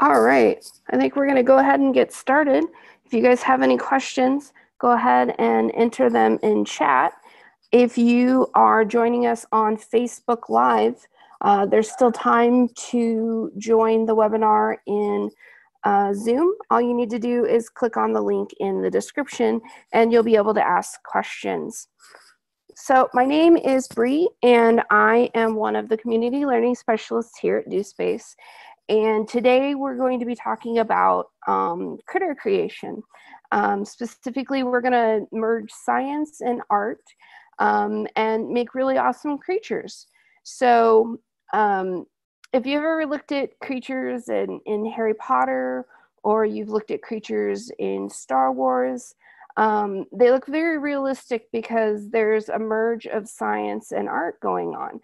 All right, I think we're going to go ahead and get started. If you guys have any questions, go ahead and enter them in chat. If you are joining us on Facebook Live, there's still time to join the webinar in Zoom. All you need to do is click on the link in the description and you'll be able to ask questions. So my name is Bree and I am one of the community learning specialists here at DoSpace. And today we're going to be talking about critter creation. Specifically, we're going to merge science and art and make really awesome creatures. So if you ever looked at creatures in Harry Potter, or you've looked at creatures in Star Wars, they look very realistic because there's a merge of science and art going on.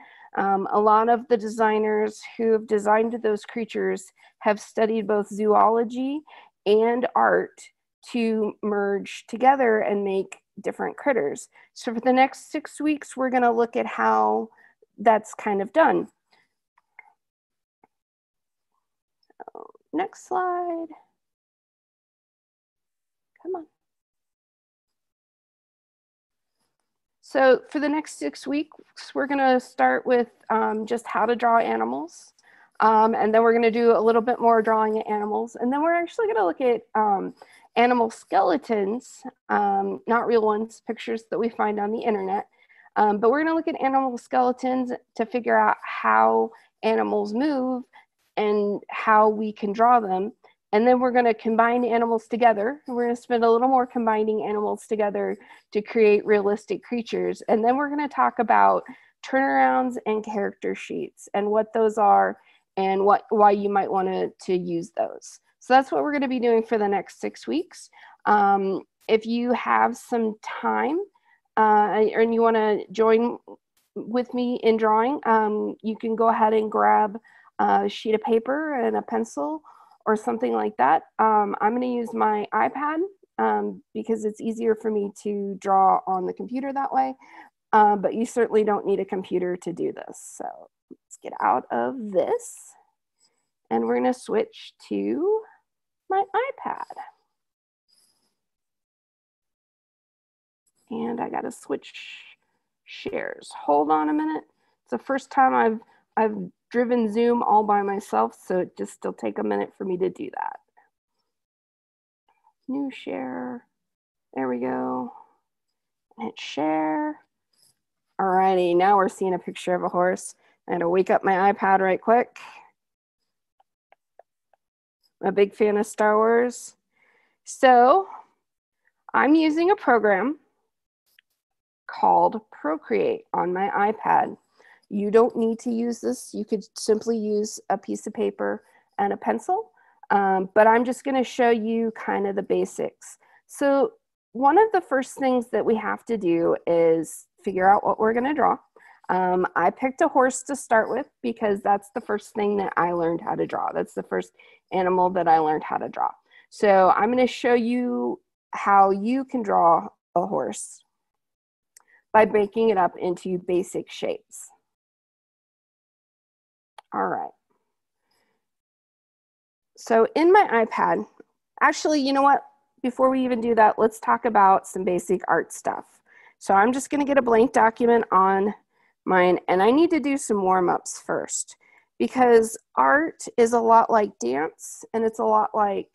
A lot of the designers who have designed those creatures have studied both zoology and art to merge together and make different critters. So for the next 6 weeks, we're going to look at how that's kind of done. So, next slide. Come on. So for the next 6 weeks, we're going to start with just how to draw animals. And then we're going to do a little bit more drawing of animals. And then we're actually going to look at animal skeletons, not real ones, pictures that we find on the internet. But we're going to look at animal skeletons to figure out how animals move and how we can draw them. And then we're going to combine animals together. We're going to spend a little more combining animals together to create realistic creatures. And then we're going to talk about turnarounds and character sheets and what those are and why you might want to use those. So that's what we're going to be doing for the next 6 weeks. If you have some time and you want to join with me in drawing, you can go ahead and grab a sheet of paper and a pencil or something like that. I'm going to use my iPad because it's easier for me to draw on the computer that way. But you certainly don't need a computer to do this. So let's get out of this. And we're going to switch to my iPad. And I got to switch shares. Hold on a minute. It's the first time I've driven Zoom all by myself, so it just still take a minute for me to do that. New share. There we go. Hit share. Alrighty, now we're seeing a picture of a horse. I had to wake up my iPad right quick. I'm a big fan of Star Wars. So I'm using a program called Procreate on my iPad. You don't need to use this. You could simply use a piece of paper and a pencil, but I'm just going to show you kind of the basics. So one of the first things that we have to do is figure out what we're going to draw. I picked a horse to start with because that's the first thing that I learned how to draw. That's the first animal that I learned how to draw. So I'm going to show you how you can draw a horse by breaking it up into basic shapes. All right. So in my iPad, actually, you know what? Before we even do that, let's talk about some basic art stuff. So I'm just going to get a blank document on mine, and I need to do some warm-ups first because art is a lot like dance, and it's a lot like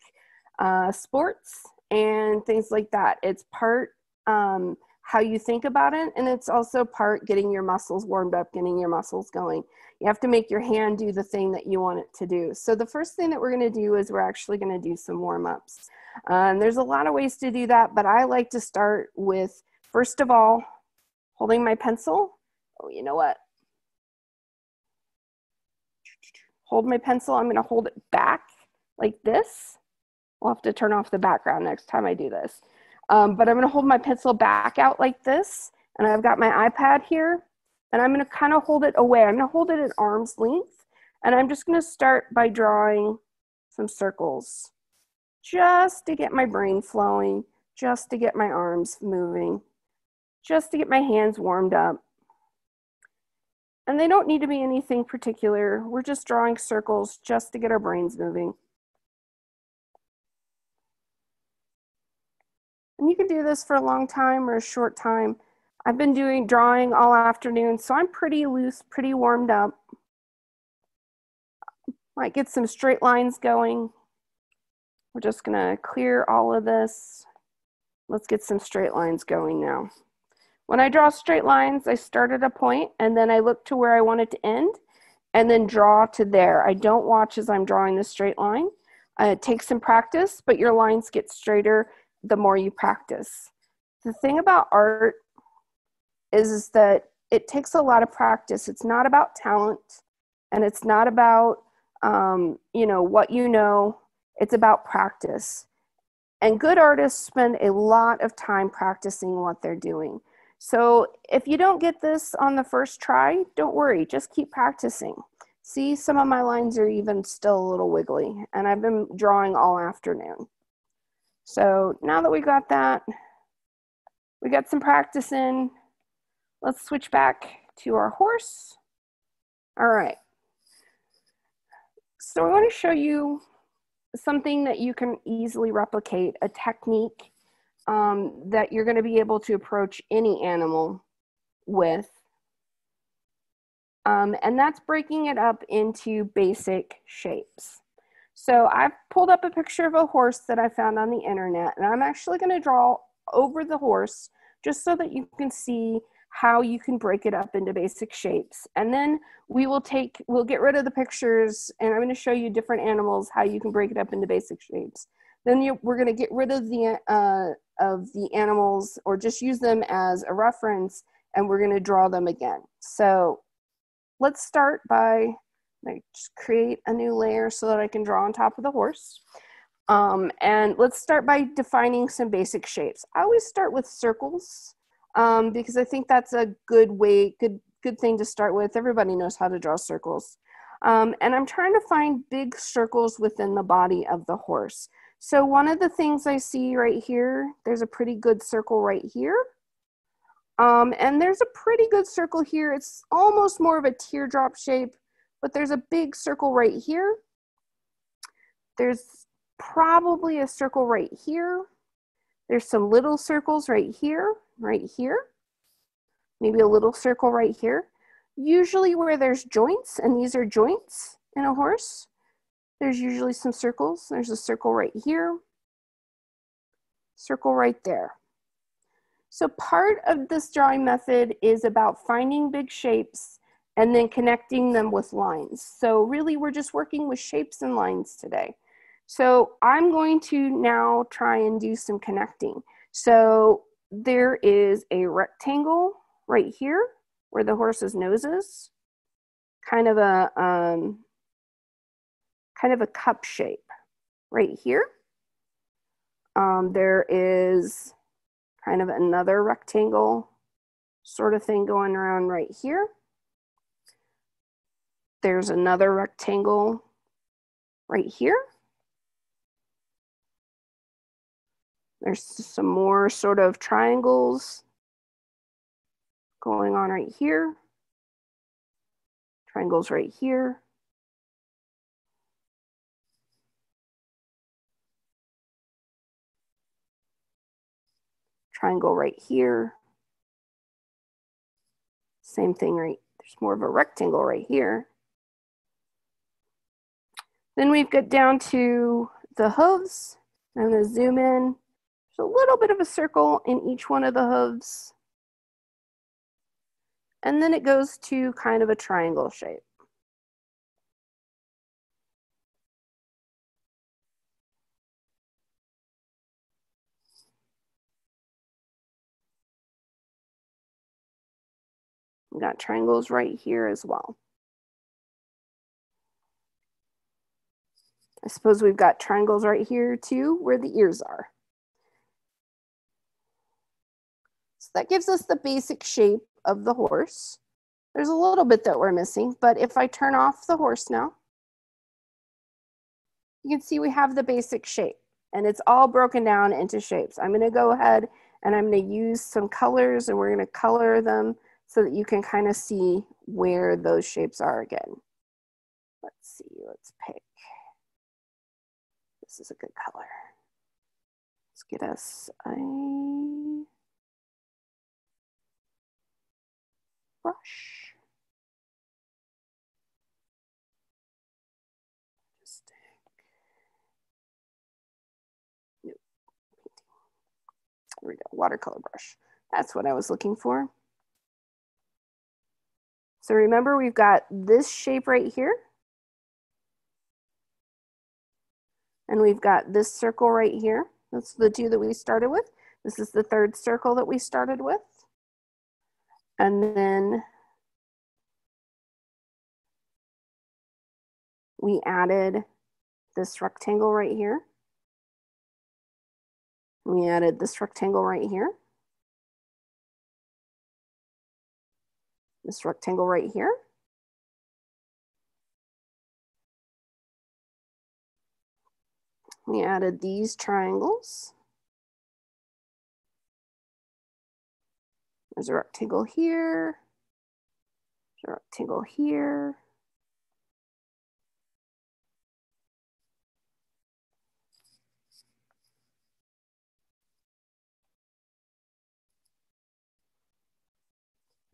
sports and things like that. It's part how you think about it, and it's also part getting your muscles warmed up, getting your muscles going. You have to make your hand do the thing that you want it to do. So the first thing that we're going to do is we're actually going to do some warm-ups. There's a lot of ways to do that, but I like to start with, first of all, holding my pencil. Oh, you know what? Hold my pencil. I'm going to hold it back like this. I'll have to turn off the background next time I do this. But I'm going to hold my pencil back out like this, and I've got my iPad here, and I'm going to kind of hold it away. I'm going to hold it at arm's length, and I'm just going to start by drawing some circles just to get my brain flowing, just to get my arms moving, just to get my hands warmed up. And they don't need to be anything particular. We're just drawing circles just to get our brains moving. And you can do this for a long time or a short time. I've been drawing all afternoon, so I'm pretty loose, pretty warmed up. Might get some straight lines going. We're just gonna clear all of this. Let's get some straight lines going now. When I draw straight lines, I start at a point and then I look to where I want it to end and then draw to there. I don't watch as I'm drawing the straight line. It takes some practice, but your lines get straighter the more you practice. The thing about art is that it takes a lot of practice. It's not about talent and it's not about what you know. It's about practice. And good artists spend a lot of time practicing what they're doing. So if you don't get this on the first try, don't worry, just keep practicing. See, some of my lines are even still a little wiggly, and I've been drawing all afternoon. So now that we got that, we got some practice in, let's switch back to our horse. All right. So I want to show you something that you can easily replicate, a technique that you're going to be able to approach any animal with. And that's breaking it up into basic shapes. So I've pulled up a picture of a horse that I found on the internet, and I'm actually going to draw over the horse just so that you can see how you can break it up into basic shapes. And then we'll get rid of the pictures, and I'm going to show you different animals, how you can break it up into basic shapes. Then we're going to get rid of the animals, or just use them as a reference, and we're going to draw them again. So let's start by just create a new layer so that I can draw on top of the horse. And let's start by defining some basic shapes. I always start with circles because I think that's a good thing to start with. Everybody knows how to draw circles. And I'm trying to find big circles within the body of the horse. So one of the things I see right here, there's a pretty good circle right here. And there's a pretty good circle here. It's almost more of a teardrop shape, but there's a big circle right here. There's probably a circle right here. There's some little circles right here, maybe a little circle right here. Usually where there's joints, and these are joints in a horse, there's usually some circles. There's a circle right here, circle right there. So part of this drawing method is about finding big shapes and then connecting them with lines. So really we're just working with shapes and lines today. So I'm going to now try and do some connecting. So there is a rectangle right here where the horse's nose is, kind of a cup shape right here. There is kind of another rectangle sort of thing going around right here. There's another rectangle right here. There's some more sort of triangles going on right here. Triangles right here. Triangle right here. Same thing right, there's more of a rectangle right here. Then we've got down to the hooves. I'm going to zoom in. There's a little bit of a circle in each one of the hooves. And then it goes to kind of a triangle shape. We've got triangles right here as well. I suppose we've got triangles right here too, where the ears are. So that gives us the basic shape of the horse. There's a little bit that we're missing, but if I turn off the horse now, you can see we have the basic shape, and it's all broken down into shapes. I'm gonna go ahead and I'm gonna use some colors, and we're gonna color them so that you can kind of see where those shapes are again. Let's see, let's pick. This is a good color. Let's get us a brush. Nope. There we go, watercolor brush. That's what I was looking for. So remember, we've got this shape right here. And we've got this circle right here. That's the two that we started with. This is the third circle that we started with. And then we added this rectangle right here. We added this rectangle right here. This rectangle right here. We added these triangles. There's a rectangle here. There's a rectangle here.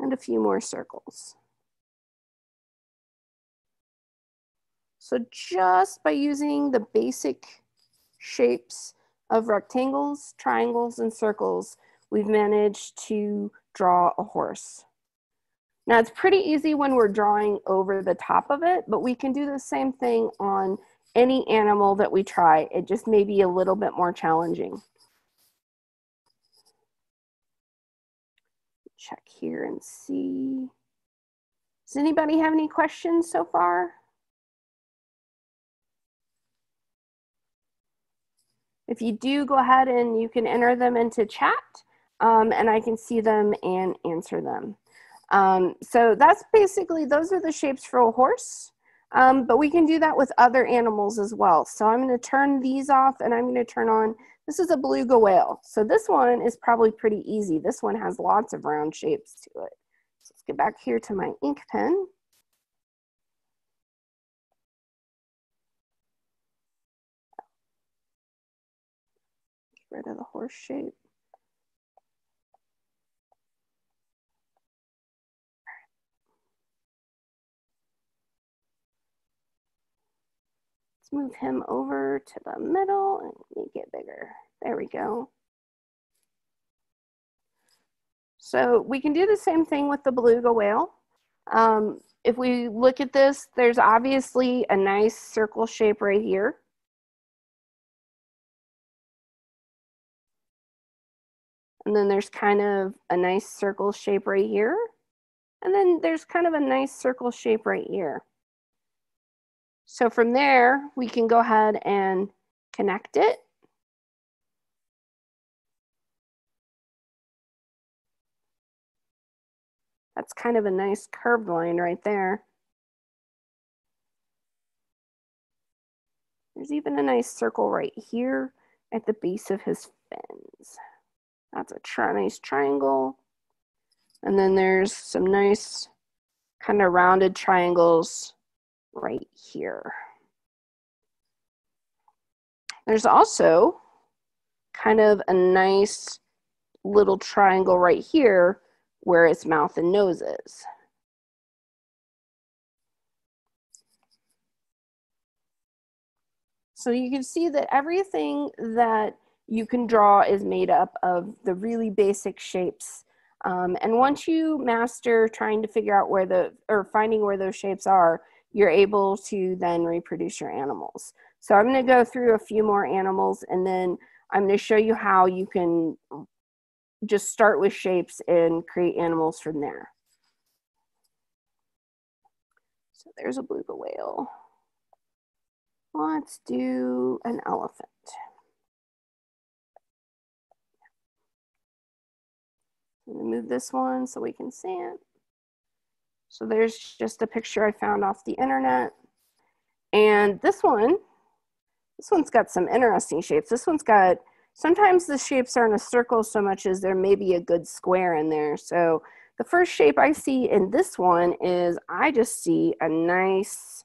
And a few more circles. So just by using the basic shapes of rectangles, triangles, and circles, we've managed to draw a horse. Now it's pretty easy when we're drawing over the top of it, but we can do the same thing on any animal that we try. It just may be a little bit more challenging. Check here and see. Does anybody have any questions so far? If you do, go ahead and you can enter them into chat and I can see them and answer them. So that's basically, those are the shapes for a horse, but we can do that with other animals as well. So I'm going to turn these off and I'm going to turn on, this is a beluga whale. So this one is probably pretty easy. This one has lots of round shapes to it. So let's get back here to my ink pen. Get rid of the horse shape. Move him over to the middle and make it bigger. There we go. So we can do the same thing with the beluga whale. If we look at this, there's obviously a nice circle shape right here. And then there's kind of a nice circle shape right here. And then there's kind of a nice circle shape right here. So from there, we can go ahead and connect it. That's kind of a nice curved line right there. There's even a nice circle right here at the base of his fins. That's a nice triangle. And then there's some nice kind of rounded triangles right here. There's also kind of a nice little triangle right here where its mouth and nose is. So you can see that everything that you can draw is made up of the really basic shapes. And once you master trying to figure out finding where those shapes are, you're able to then reproduce your animals. So I'm going to go through a few more animals and then I'm going to show you how you can just start with shapes and create animals from there. So there's a beluga whale. Let's do an elephant. I'm going to move this one so we can see it. So there's just a picture I found off the internet. And this one's got some interesting shapes. This one's got, sometimes the shapes aren't a circle so much as there may be a good square in there. So the first shape I see in this one is, I just see a nice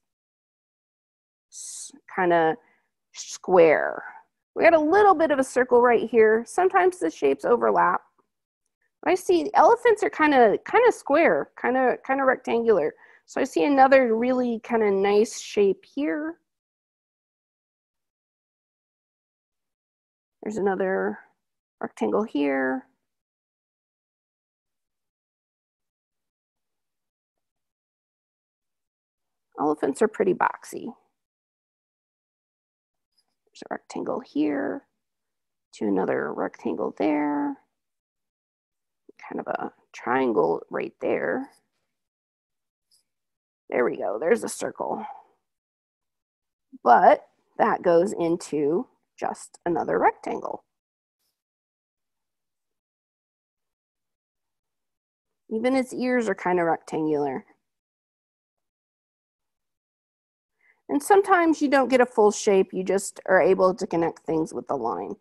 kind of square We got a little bit of a circle right here. Sometimes the shapes overlap. But I see elephants are kind of square, kind of rectangular. So I see another really kind of nice shape here. There's another rectangle here. Elephants are pretty boxy. There's a rectangle here, to another rectangle there, kind of a triangle right there. There we go, there's a circle. But that goes into just another rectangle. Even its ears are kind of rectangular. And sometimes you don't get a full shape, you just are able to connect things with the line.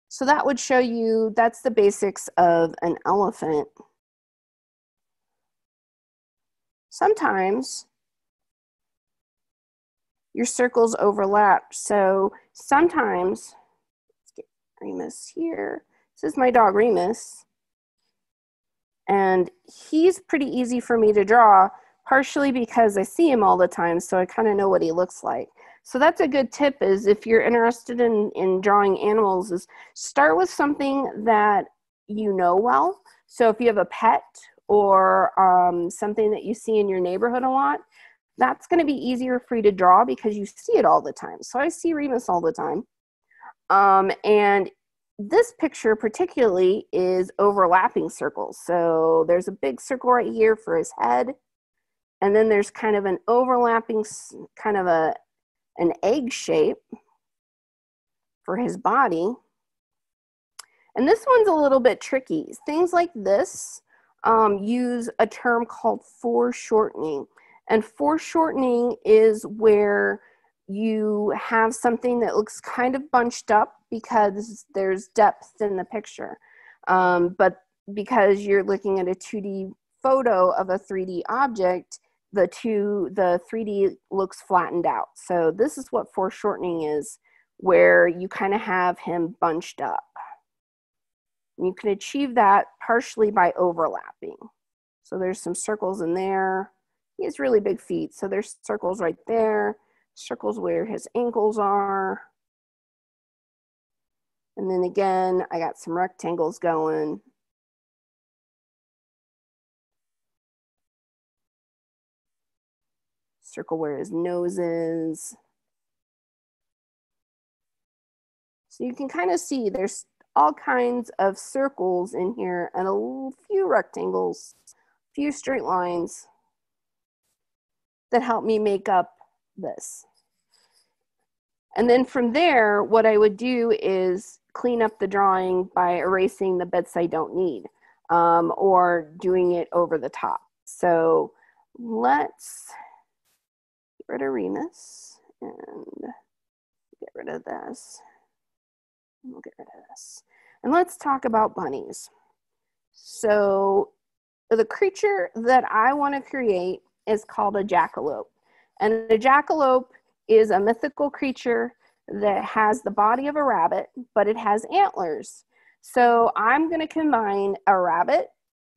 So that would show you, that's the basics of an elephant. Sometimes your circles overlap. So sometimes, let's get Remus here. This is my dog Remus. And he's pretty easy for me to draw, partially because I see him all the time, so I kind of know what he looks like. So that's a good tip, is if you're interested in drawing animals, is start with something that you know well. So if you have a pet or something that you see in your neighborhood a lot, that's going to be easier for you to draw because you see it all the time. So I see Remus all the time. And this picture particularly is overlapping circles. So there's a big circle right here for his head. And then there's kind of an overlapping, kind of an egg shape for his body. And this one's a little bit tricky. Things like this use a term called foreshortening. And foreshortening is where you have something that looks kind of bunched up because there's depth in the picture. But because you're looking at a 2D photo of a 3D object, the 3D looks flattened out. So this is what foreshortening is, where you kind of have him bunched up. And you can achieve that partially by overlapping. So there's some circles in there. He has really big feet, so there's circles right there, circles where his ankles are. And then again, I got some rectangles going. Circle where his nose is. So you can kind of see there's all kinds of circles in here and a few rectangles, a few straight lines that help me make up this. And then from there, what I would do is clean up the drawing by erasing the bits I don't need, or doing it over the top. So let's get rid of Remus and get rid of this. And we'll get rid of this. And let's talk about bunnies. So the creature that I want to create is called a jackalope. And a jackalope is a mythical creature that has the body of a rabbit, but it has antlers. So I'm going to combine a rabbit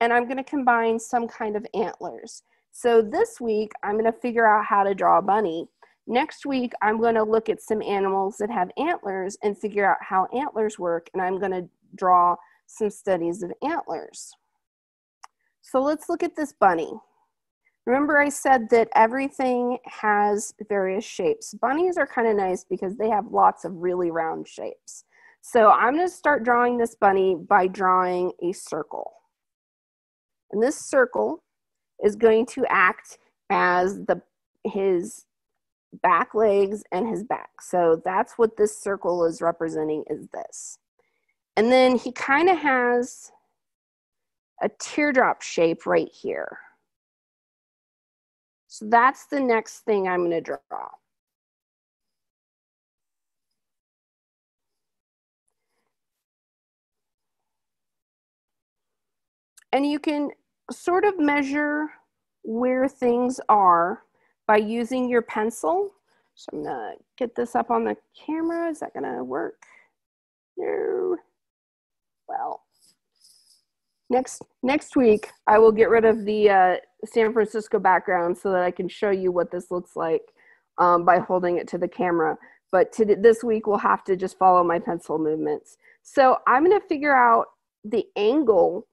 and I'm going to combine some kind of antlers. So this week, I'm going to figure out how to draw a bunny. Next week, I'm going to look at some animals that have antlers and figure out how antlers work, and I'm going to draw some studies of antlers. So let's look at this bunny. Remember I said that everything has various shapes. Bunnies are kind of nice because they have lots of really round shapes. So I'm going to start drawing this bunny by drawing a circle. And this circle is going to act as his back legs and his back. So that's what this circle is representing, is this. And then he kind of has a teardrop shape right here. So that's the next thing I'm going to draw. And you can sort of measure where things are by using your pencil. So I'm going to get this up on the camera. Is that going to work? No. Well, next week I will get rid of the San Francisco background so that I can show you what this looks like by holding it to the camera. But this week we'll have to just follow my pencil movements. So I'm going to figure out the angle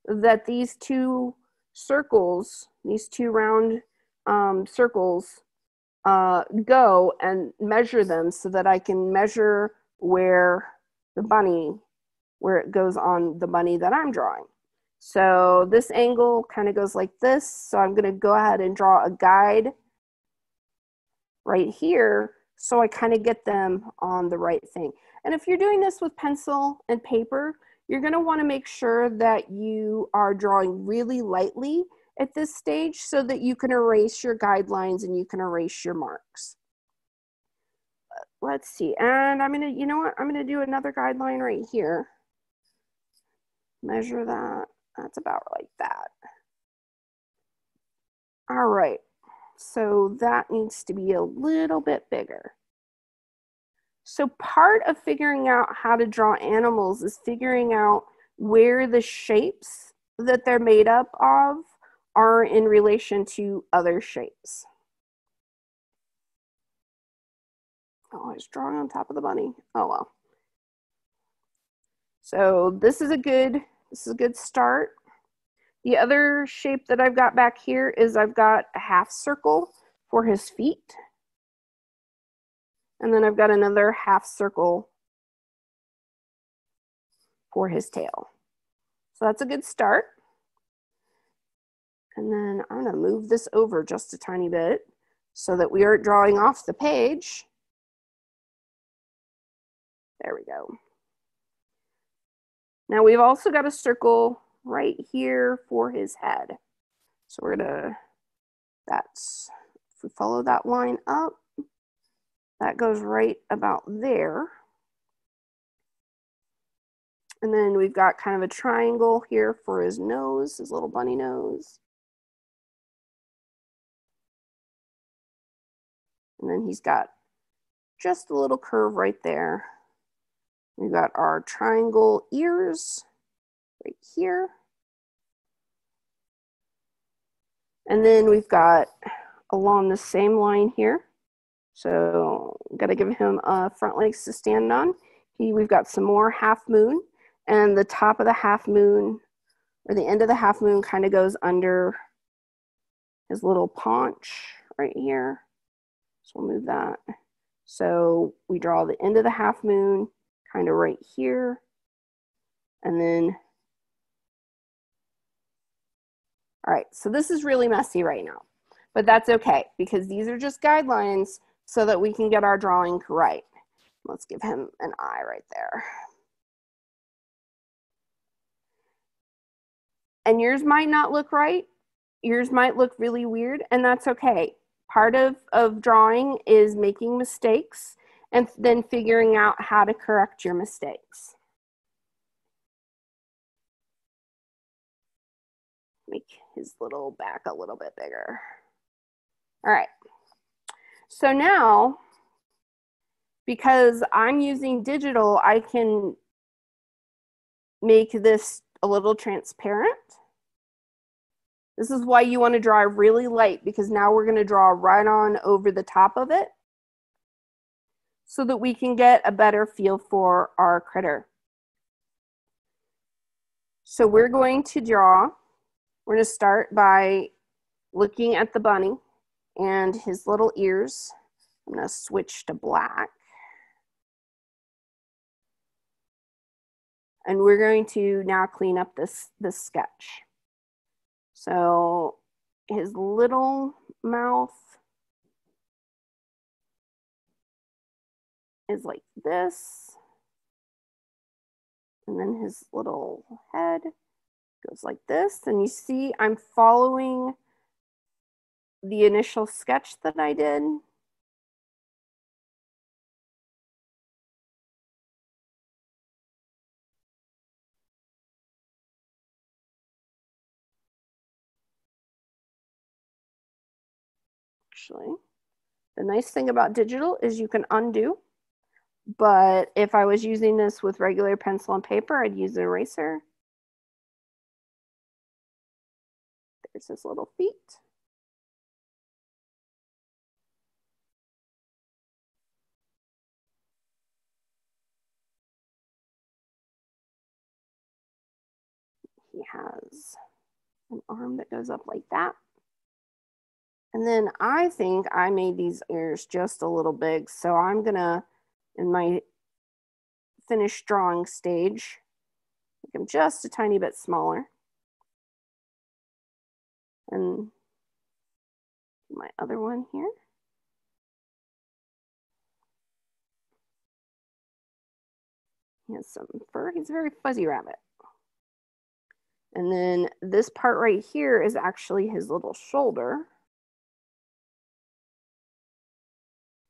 that these two circles, these two round circles go and measure them so that I can measure where it goes on the bunny that I'm drawing. So this angle kind of goes like this. So I'm going to go ahead and draw a guide right here so I kind of get them on the right thing. And if you're doing this with pencil and paper, you're going to want to make sure that you are drawing really lightly at this stage so that you can erase your guidelines and you can erase your marks. Let's see. And I'm going to, you know what? I'm going to do another guideline right here. Measure that. That's about like that. All right. So that needs to be a little bit bigger. So part of figuring out how to draw animals is figuring out where the shapes that they're made up of are in relation to other shapes. Oh, I was drawing on top of the bunny. Oh well. So this is a good start. The other shape that I've got back here is I've got a half circle for his feet. And then I've got another half circle for his tail. So that's a good start. And then I'm going to move this over just a tiny bit so that we aren't drawing off the page. There we go. Now we've also got a circle right here for his head. So we're gonna, if we follow that line up, that goes right about there. And then we've got kind of a triangle here for his nose, his little bunny nose. And then he's got just a little curve right there. We've got our triangle ears right here. And then we've got along the same line here. So got to give him front legs to stand on. We've got some more half moon, and the top of the half moon, or the end of the half moon, kind of goes under his little paunch right here. So we'll move that. So we draw the end of the half moon kind of right here, and then, all right, so this is really messy right now, but that's okay because these are just guidelines so that we can get our drawing right. Let's give him an eye right there. And yours might not look right. Yours might look really weird, and that's okay. Part of drawing is making mistakes and then figuring out how to correct your mistakes. Make his little back a little bit bigger. All right. So now, because I'm using digital, I can make this a little transparent. This is why you want to draw really light, because now we're going to draw right on over the top of it so that we can get a better feel for our critter. So we're going to start by looking at the bunny and his little ears. I'm going to switch to black. And we're going to now clean up this sketch. So his little mouth is like this. And then his little head goes like this. And you see I'm following the initial sketch that I did. Actually, the nice thing about digital is you can undo. But if I was using this with regular pencil and paper, I'd use an eraser. There's his little feet. He has an arm that goes up like that. And then I think I made these ears just a little big. So I'm gonna, in my finished drawing stage, make them just a tiny bit smaller. And my other one here. He has some fur. He's a very fuzzy rabbit. And then this part right here is actually his little shoulder.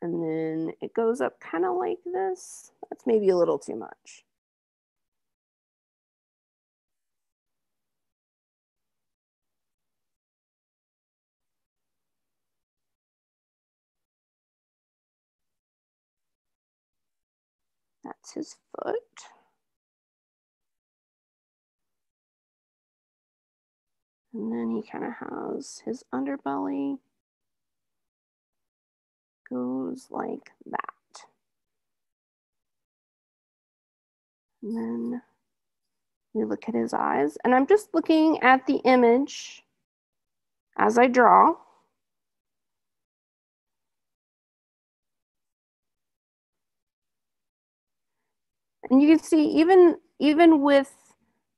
And then it goes up kind of like this. That's maybe a little too much. That's his foot. And then he kind of has his underbelly goes like that. And then we look at his eyes. And I'm just looking at the image as I draw. And you can see even with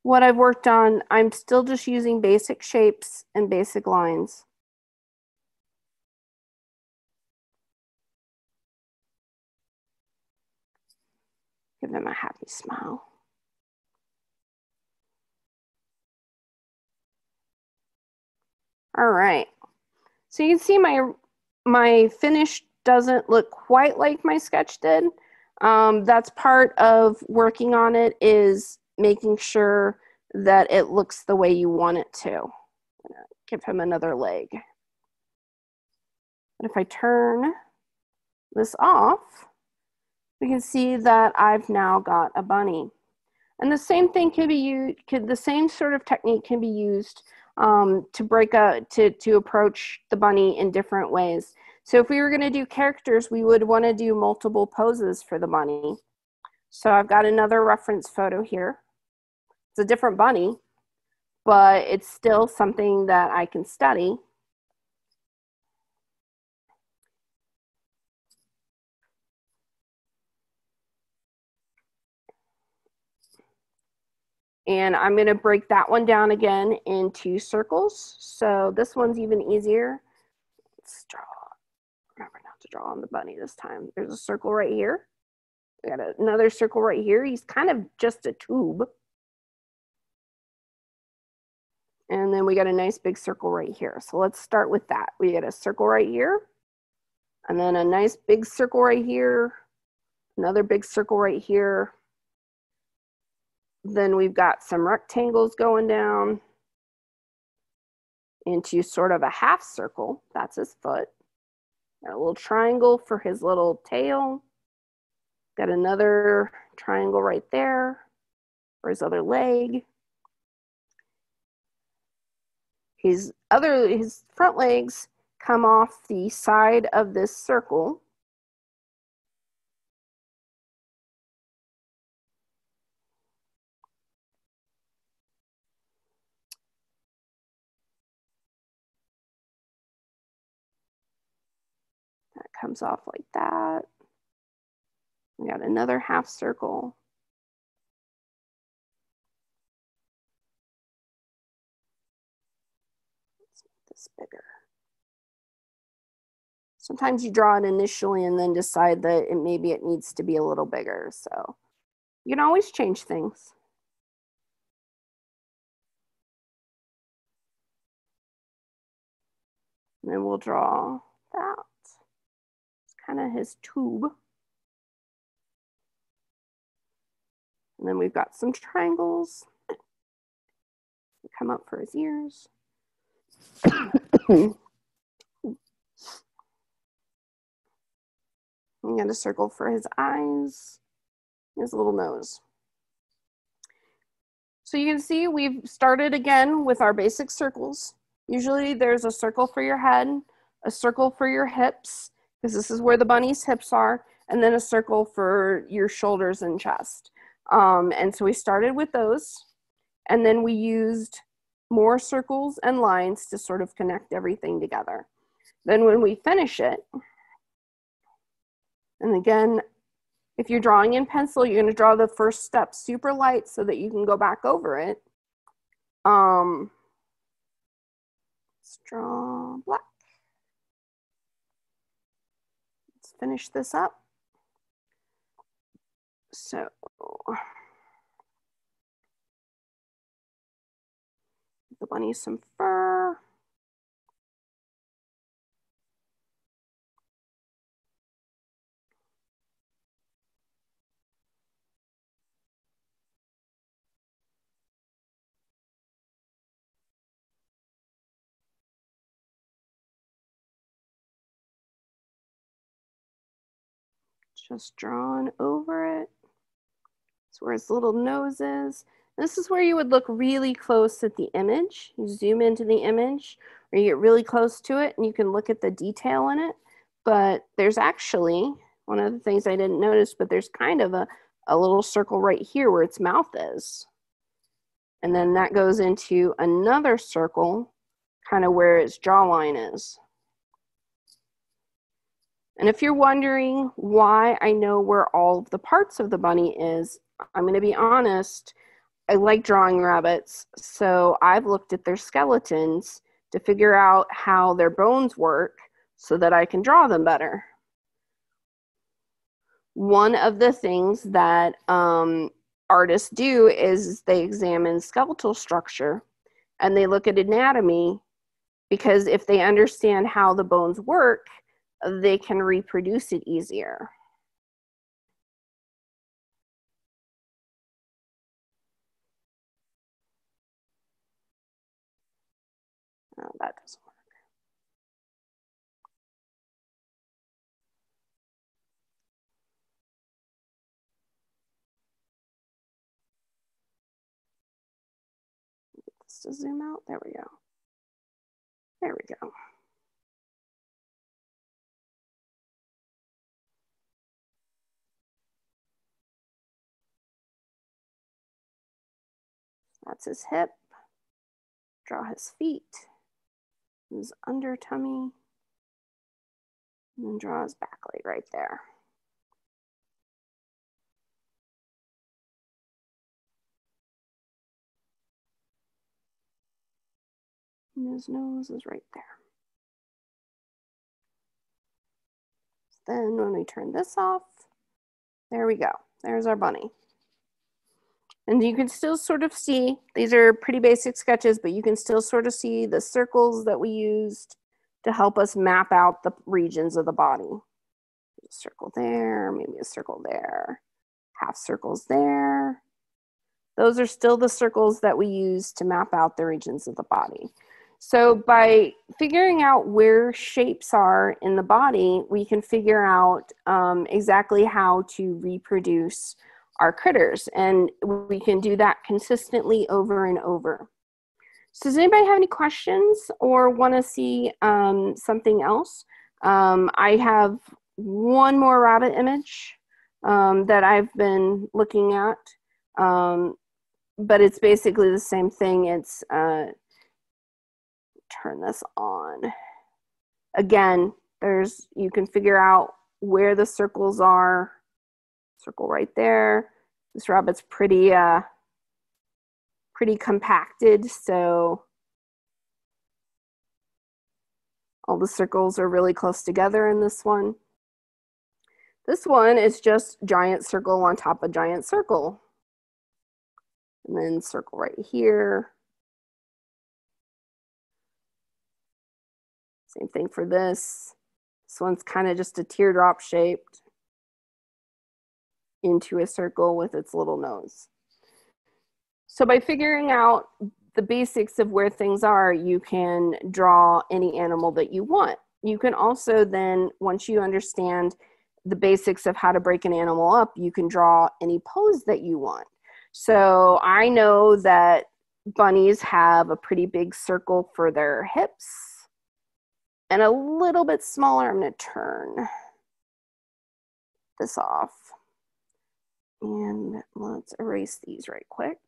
what I've worked on, I'm still just using basic shapes and basic lines. Give them a happy smile. All right. So you can see my finish doesn't look quite like my sketch did. That's part of working on it, is making sure that it looks the way you want it to. I'm gonna give him another leg. But if I turn this off, we can see that I've now got a bunny. And the same thing can be used, the same sort of technique can be used to approach the bunny in different ways. So if we were going to do characters, we would want to do multiple poses for the bunny. So I've got another reference photo here. It's a different bunny, but it's still something that I can study. And I'm going to break that one down again into circles. So this one's even easier. Let's draw. Remember not to draw on the bunny this time. There's a circle right here. We got another circle right here. He's kind of just a tube. And then we got a nice big circle right here. So let's start with that. We get a circle right here. And then a nice big circle right here. Another big circle right here. Then we've got some rectangles going down into sort of a half circle. That's his foot. Got a little triangle for his little tail. Got another triangle right there for his other leg. His front legs come off the side of this circle. That comes off like that. We got another half circle. Let's make this bigger. Sometimes you draw it initially and then decide that maybe it needs to be a little bigger. So you can always change things. And then we'll draw that. It's kind of his tube. And then we've got some triangles. Come up for his ears. We got a circle for his eyes, his little nose. So you can see we've started again with our basic circles. Usually there's a circle for your head, a circle for your hips, because this is where the bunny's hips are, and then a circle for your shoulders and chest. And so we started with those, and then we used more circles and lines to sort of connect everything together. Then when we finish it, and again, if you're drawing in pencil, you're going to draw the first step super light so that you can go back over it. Let's draw black. Let's finish this up. So the bunny some fur. Just drawn over it. That's where his little nose is. This is where you would look really close at the image. You zoom into the image, or you get really close to it and you can look at the detail in it. But there's actually, one of the things I didn't notice, but there's kind of a little circle right here where its mouth is. And then that goes into another circle, kind of where its jawline is. And if you're wondering why I know where all of the parts of the bunny is, I'm going to be honest, I like drawing rabbits, so I've looked at their skeletons to figure out how their bones work so that I can draw them better. One of the things that artists do is they examine skeletal structure and they look at anatomy, because if they understand how the bones work, they can reproduce it easier. Oh, that doesn't work. Get this to zoom out. There we go. There we go. That's his hip. Draw his feet, his under tummy, and then draw his back leg right there. And his nose is right there. Then when we turn this off, there we go. There's our bunny. And you can still sort of see, these are pretty basic sketches, but you can still sort of see the circles that we used to help us map out the regions of the body. A circle there, maybe a circle there, half circles there. Those are still the circles that we use to map out the regions of the body. So by figuring out where shapes are in the body, we can figure out exactly how to reproduce our critters, and we can do that consistently over and over. So does anybody have any questions or want to see something else? I have one more rabbit image that I've been looking at, but it's basically the same thing. It's turn this on. Again, you can figure out where the circles are. Circle right there. This rabbit's pretty compacted, so all the circles are really close together in this one. This one is just giant circle on top of giant circle. And then circle right here. Same thing for this. This one's kind of just a teardrop shaped into a circle with its little nose. So by figuring out the basics of where things are, you can draw any animal that you want. You can also then, once you understand the basics of how to break an animal up, you can draw any pose that you want. So I know that bunnies have a pretty big circle for their hips and a little bit smaller. I'm going to turn this off and let's erase these right quick.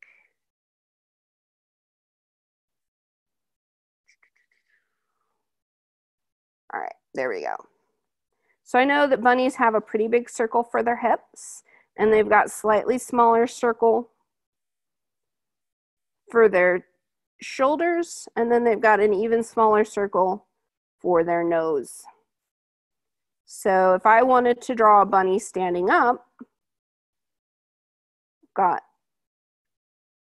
All right, there we go. So I know that bunnies have a pretty big circle for their hips, and they've got slightly smaller circle for their shoulders, and then they've got an even smaller circle for their nose. So if I wanted to draw a bunny standing up, got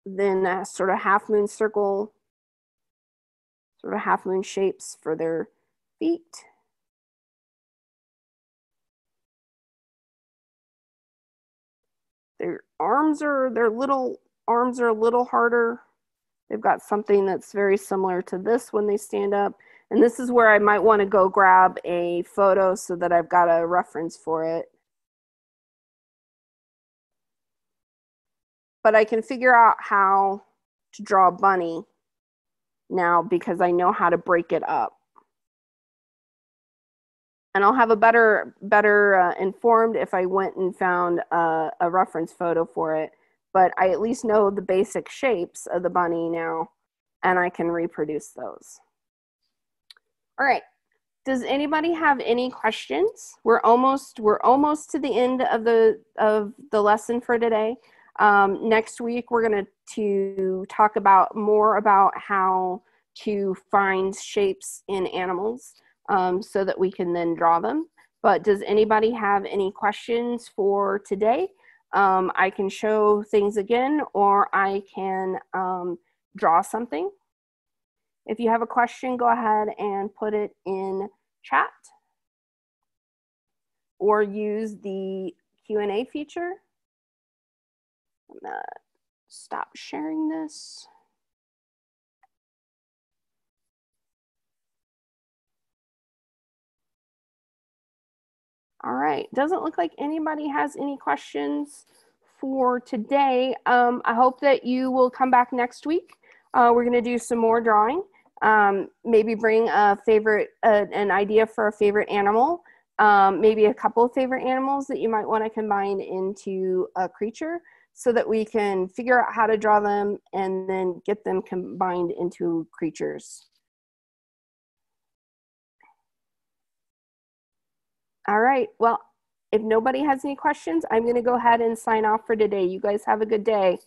then a sort of half moon circle, sort of half moon shapes for their feet. Their little arms are a little harder. They've got something that's very similar to this when they stand up. And this is where I might want to go grab a photo so that I've got a reference for it. But I can figure out how to draw a bunny now because I know how to break it up. And I'll have a better informed if I went and found a reference photo for it. But I at least know the basic shapes of the bunny now, and I can reproduce those. All right. Does anybody have any questions? We're almost to the end of the lesson for today. Next week, we're going to talk more about how to find shapes in animals so that we can then draw them. But does anybody have any questions for today? I can show things again, or I can draw something. If you have a question, go ahead and put it in chat or use the Q&A feature. I'm gonna stop sharing this. All right, doesn't look like anybody has any questions for today. I hope that you will come back next week. We're gonna do some more drawing. Maybe bring a favorite, an idea for a favorite animal. Maybe a couple of favorite animals that you might want to combine into a creature so that we can figure out how to draw them and then get them combined into creatures. All right, well, if nobody has any questions, I'm going to go ahead and sign off for today. You guys have a good day.